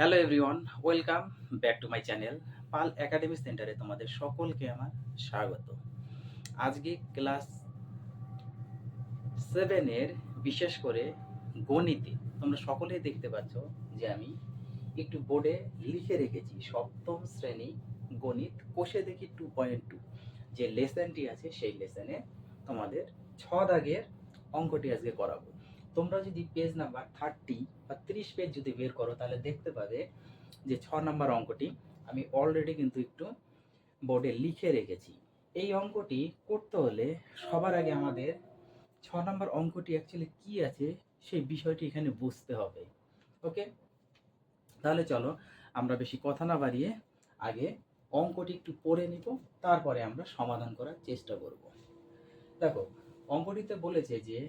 Hello everyone, welcome back to my channel Pal academy সেন্টারে তোমাদের সকলকে আমার স্বাগত। আজকে ক্লাস 7-এর বিশেষ করে গণিতে তোমরা সকলেই দেখতে পাচ্ছ যে আমি একটু বোর্ডে লিখে রেখেছি সপ্তম শ্রেণী গণিত কোষে দেখি 2.2 যে লেসনটি আছে সেই লেসনে তোমাদের 6 দাগের অঙ্কটি আজকে করাবো। তোমরা যদি পেজ নাম্বার 30 বা 30 পেজ যদি বের করো তাহলে দেখতে পাবে যে 6 নম্বর অঙ্কটি আমি অলরেডি কিন্তু একটু বোর্ডে লিখে রেখেছি। এই অঙ্কটি করতে হলে সবার আগে আমাদের 6 নম্বর অঙ্কটি অ্যাকচুয়ালি কি আছে সেই বিষয়টি এখানে বুঝতে হবে। ওকে, তাহলে চলো আমরা বেশি কথা না বাড়িয়ে আগে অঙ্কটি একটু পড়ে নিব, তারপরে আমরা সমাধান করার চেষ্টা করব। দেখো, অঙ্কটিতে বলেছে যে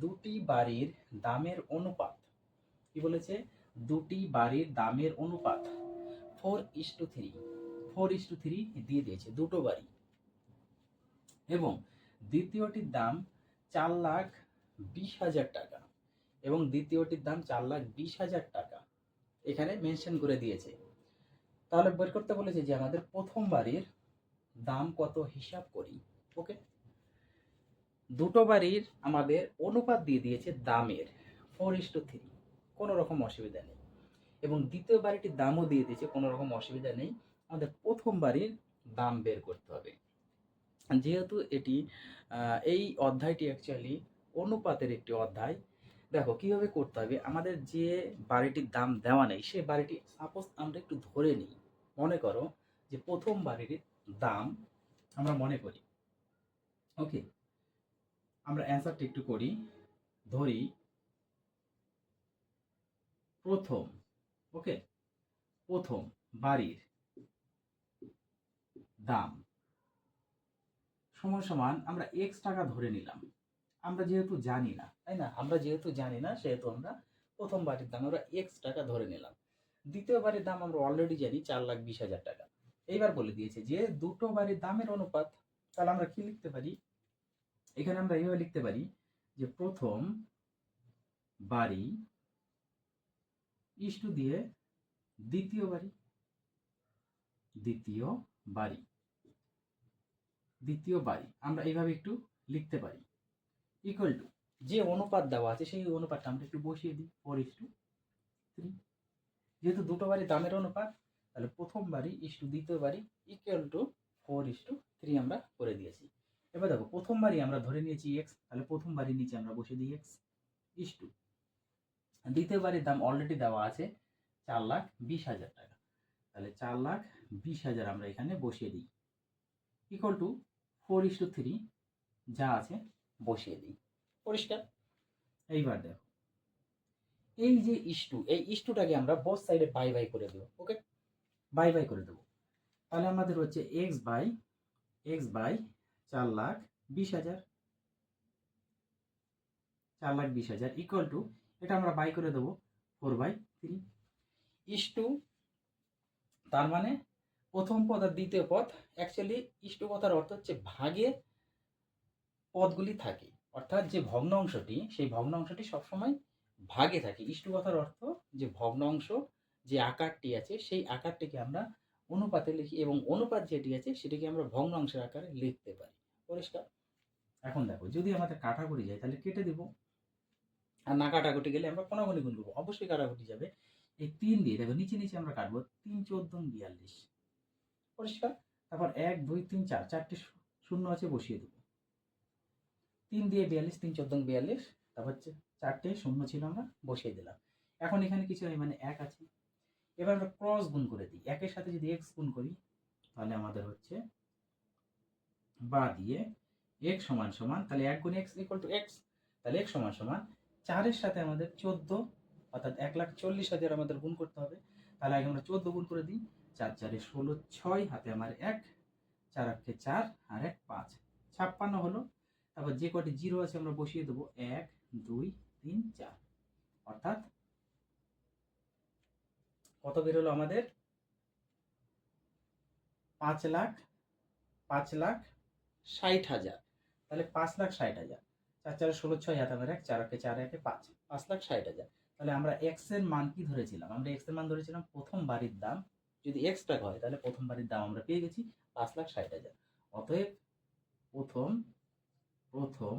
দুটি বাড়ির দামের অনুপাত, কি বলেছে, দুটি বাড়ির দামের অনুপাত 4:3, 4:3 দিয়ে দিয়েছে দুটো বাড়ি, এবং দ্বিতীয়টির দাম 4,20,000 টাকা এবং দ্বিতীয়টির দাম 4,20,000 টাকা এখানে মেনশন করে দিয়েছে। তাহলে বের করতে বলেছে যে আমাদের প্রথম বাড়ির দাম কত হিসাব করি। ওকে, দুটো বাড়ির আমাদের অনুপাত দিয়ে দিয়েছে দামের 4:3, কোনো রকম অসুবিধা নেই, এবং দ্বিতীয় বাড়িটির দামও দিয়ে দিয়েছে, কোনো রকম অসুবিধা নেই। আমাদের প্রথম বাড়ির দাম বের করতে হবে। যেহেতু এটি এই অধ্যায়টি অ্যাকচুয়ালি অনুপাতের একটি অধ্যায়, দেখো কিভাবে করতে হবে। আমাদের যে বাড়িটির দাম দেওয়া নেই সেই বাড়িটি সাপোজ আমরা একটু ধরে নিই। মনে করো যে প্রথম বাড়ির দাম আমরা মনে করি। ওকে, আমরা অ্যান্সারটা একটু করি। ধরি প্রথম, ওকে, প্রথম বাড়ির দাম সমান সমান আমরা এক্স টাকা ধরে নিলাম। আমরা যেহেতু জানি না, তাই না, আমরা যেহেতু জানি না সেহেতু আমরা প্রথম বাড়ির দাম আমরা এক্স টাকা ধরে নিলাম। দ্বিতীয় বাড়ির দাম আমরা অলরেডি জানি 4,20,000 টাকা। এইবার বলে দিয়েছে যে দুটো বাড়ির দামের অনুপাত। তাহলে আমরা কি লিখতে পারি, এখানে আমরা এইভাবে লিখতে পারি যে প্রথম বাড়ি ইস্টু দিয়ে দ্বিতীয় বাড়ি, দ্বিতীয় বাড়ি, দ্বিতীয় বাড়ি আমরা এইভাবে একটু লিখতে পারি। ইকুয়াল টু যে অনুপাত দেওয়া আছে সেই অনুপাতটা আমরা একটু বসিয়ে দিই 4:3। যেহেতু দুটো বাড়ি দামের অনুপাত, তাহলে প্রথম বাড়ি ইস্টু দ্বিতীয় বাড়ি ইকুয়াল টু 4:3 আমরা করে দিয়েছি। এবার দেখো প্রথম বাড়ি আমরা ধরে নিয়েছি এক্স, তাহলে প্রথম বাড়ির নিচে আমরা বসে দিই এক্স ইস্টু দ্বিতীয় বাড়ির দাম অলরেডি দেওয়া আছে 4,20,000 টাকা, তাহলে 4,20,000 আমরা এখানে বসিয়ে দিই ইকুয়াল টু 4:3 যা আছে বসিয়ে দিই। পরিষ্কার? এইবার দেখো এই যে ইস্টু, এই ইস্টুটাকে আমরা বোথ সাইডে বাই বাই করে দেবো। ওকে, বাই বাই করে দেবো। তাহলে আমাদের হচ্ছে এক্স বাই 4,20,000, 4,20,000 ইকুয়াল টু, এটা আমরা বাই করে দেবো 4/3 ইস্টু, তার মানে প্রথম পদ আর দ্বিতীয় পদ, অ্যাকচুয়ালি ইস্টু কথার অর্থ হচ্ছে ভাগে পদগুলি থাকে, অর্থাৎ যে ভগ্ন অংশটি সেই ভগ্ন অংশটি সবসময় ভাগে থাকে। ইস্টু কথার অর্থ যে ভগ্ন অংশ, যে আকারটি আছে সেই আকারটিকে আমরা অনুপাতে লিখি, এবং অনুপাত যেটি আছে সেটিকে আমরা ভগ্ন অংশের আকারে লিখতে পারি। পরিষ্কার? এখন দেখো যদি আমাদের কাটাকুটি যায় তাহলে কেটে দেবো, আর না কাটাকুটি গেলে আমরা কোনাগুনি গুণ করবো, অবশ্যই কাটাকুটি যাবে। এই 3 দিয়ে দেখো নিচে নিচে আমরা কাটবো, 3×14=42। পরিষ্কার? তারপর 1 2 3 4, চারটে শূন্য আছে বসিয়ে দেবো। 3 দিয়ে 42, 3×14=42, তারপর চারটে শূন্য ছিল আমরা বসিয়ে দিলাম। এখন এখানে কিছু নেই, মানে 1 আছে। এবার আমরা ক্রস গুণ করে দিই, একের সাথে যদি এক্স গুণ করি তাহলে আমাদের হচ্ছে বা দিয়ে x সমান সমান, তাহলে 1 গুণ x ইকুয়াল টু x, তাহলে x সমান সমান 4-এর সাথে আমাদের 14, অর্থাৎ 1,40,000 আমাদের গুণ করতে হবে। তাহলে আগে আমরা 14 গুণ করে দিই, 4 4 16, 6 হাতে আমার 1, 4 8 4 আর 1 5, 56 হলো। তারপর যে কটি জিরো আছে আমরা বসিয়ে দেবো 1 2 3 4, অর্থাৎ কত বের হলো আমাদের 5,60,000। তাহলে 5,60,000, 4 4 16, 6 হাতে আমার 1, 4 8 4 1 5, 5,60,000। তাহলে আমরা এক্স এর মান কি ধরেছিলাম? আমরা এক্স এর মান ধরেছিলাম প্রথম বাড়ির দাম যদি এক্স টাকা হয় তাহলে প্রথম বাড়ির দাম আমরা পেয়ে গেছি 5,60,000। অতএব প্রথম প্রথম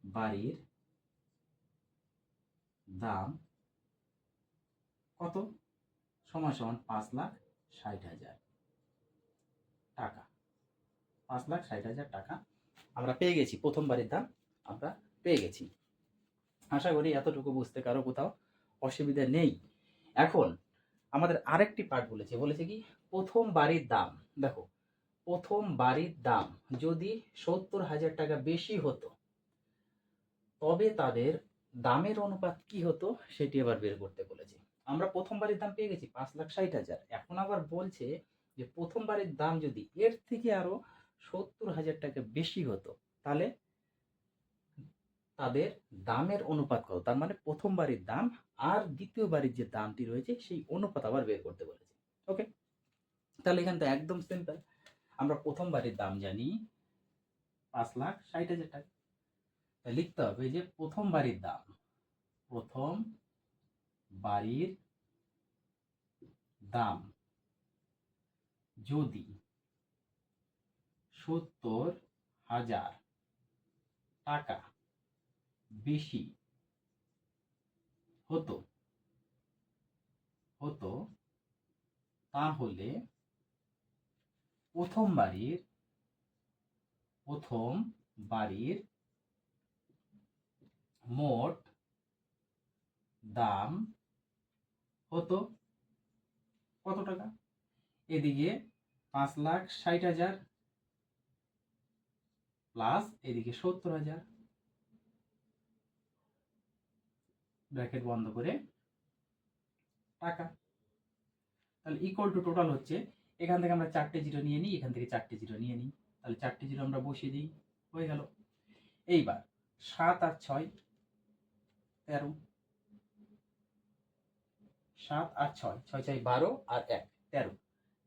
বাড়ির দাম কত? সমান সমান 5,60,000 টাকা। 5,60,000 টাকা আমরা পেয়ে গেছি, প্রথম বাড়ির দাম আমরা পেয়ে গেছি। আশা করি এতটুকু বুঝতে কারো কোথাও অসুবিধা নেই। এখন আমাদের আরেকটি পার্ট বলেছে কি প্রথম বাড়ির দাম। দেখো, প্রথম বাড়ির দাম যদি 70,000 টাকা বেশি হতো তবে তাদের দামের অনুপাত কি হতো সেটি আবার বের করতে বলেছে। আমরা প্রথম বাড়ির দাম পেয়ে গেছি 5,60,000। এখন আবার বলছে যে প্রথম বাড়ির দাম যদি এর থেকে আরো 70,000 টাকা বেশি হতো তাহলে তাদের দামের অনুপাত কত, তার মানে প্রথম বাড়ির দাম আর দ্বিতীয় বাড়ির যে দামটি রয়েছে সেই অনুপাত আবার বের করতে বলেছে। ওকে, তাহলে এখান থেকে একদম সিম্পল, আমরা প্রথম বাড়ির দাম জানি 5,60,000 টাকা। তাই লিখতে হবে যে প্রথম বাড়ির দাম, প্রথম বাড়ির দাম যদি 70,000 টাকা বেশি হতো তাহলে প্রথম বাড়ির মোট দাম হতো কত টাকা? এদিকে 5,60,000 প্লাস এদিকে 70,000, ব্র্যাকেট বন্ধ করে টাকা। তাহলে ইকুয়াল টু টোটাল হচ্ছে, এখান থেকে আমরা 4টে জিরো নিয়ে নিই, এখান থেকে 4টে জিরো নিয়ে নিই, তাহলে 4টে জিরো আমরা বসিয়ে দিই, হয়ে গেল। এইবার 7 আর 6 13, 7 আর 6, 6 6 12 আর 1 13,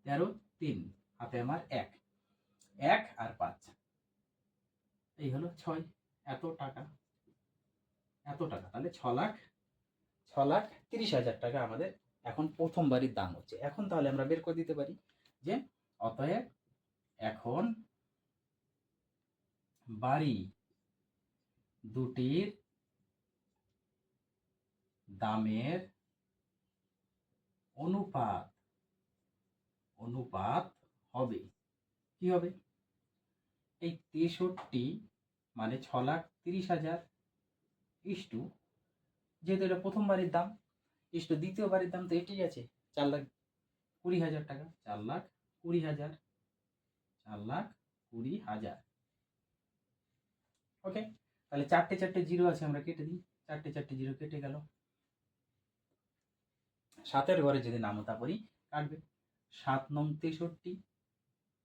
13 3 হাতে আমার 1 আর 5, এই হলো 6। এত টাকা তাহলে 6,30,000 টাকা আমাদের এখন প্রথম বাড়ির দাম হচ্ছে। এখন তাহলে আমরা বের করে দিতে পারি যে অতএব এখন বাড়ি দুটির দামের অনুপাত হবে কি হবে? এই 63 মানে 6,30,000 ইস্টু, যেহেতু এটা প্রথম বাড়ির দাম, ইস্টু দ্বিতীয় বাড়ির দাম তো এটাই আছে 4,20,000 টাকা, 4,20,000। ওকে, তাহলে 4টে জিরো আছে, আমরা কেটে দিই, 4টে জিরো কেটে গেল। 7-এর ঘরে যদি নামতা পড়ি কাটবে, 7 নং 63,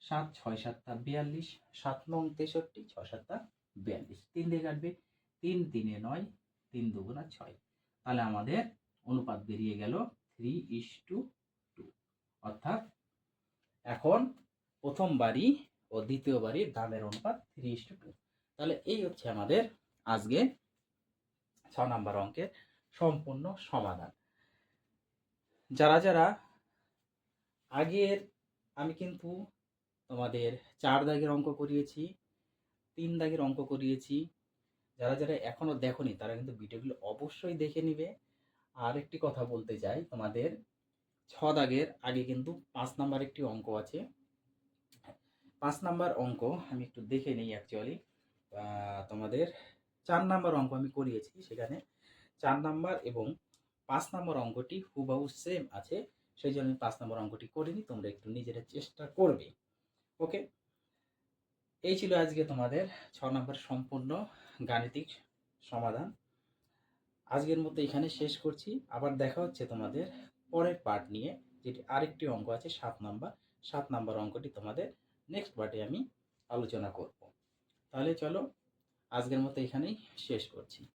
7 6 7 42, 7 নং 63, 6 7 42, 3 দিয়ে কাটবে, 3 3 9, 3 2 6। তাহলে আমাদের অনুপাত বেরিয়ে গেল 3:2। অর্থাৎ এখন প্রথম বাড়ি ও দ্বিতীয় বাড়ির দামের অনুপাত 3:2। তাহলে এই হচ্ছে আমাদের আজকে 6 নম্বর অঙ্কের সম্পূর্ণ সমাধান। যারা আগের, আমি কিন্তু তোমাদের 4 দাগের অঙ্ক করিয়েছি, 3 দাগের অঙ্ক করিয়েছি, যারা এখনো দেখোনি তারা কিন্তু ভিডিওগুলো অবশ্যই দেখে নিবে। আর একটি কথা বলতে চাই, তোমাদের 6 দাগের আগে কিন্তু 5 নাম্বার একটি অঙ্ক আছে। 5 নাম্বার অঙ্ক আমি একটু দেখে নিই, অ্যাকচুয়ালি তোমাদের 4 নাম্বার অঙ্ক আমি করিয়েছি, সেখানে 4 নাম্বার এবং 5 নাম্বার অঙ্কটি হুবহু সেম আছে, সেই জন্য আমি 5 নাম্বার অঙ্কটি করিনি, তোমরা একটু নিজেরা চেষ্টা করবে। ওকে, এই ছিল আজকে তোমাদের 6 নাম্বার সম্পূর্ণ গাণিতিক সমাধান। আজকের মতো এখানে শেষ করছি, আবার দেখা হচ্ছে তোমাদের পরের পার্ট নিয়ে, যেটি আরেকটি অঙ্ক আছে 7 নাম্বার অঙ্কটি তোমাদের নেক্সট পার্টে আমি আলোচনা করব। তাহলে চলো আজকের মতো এখানেই শেষ করছি।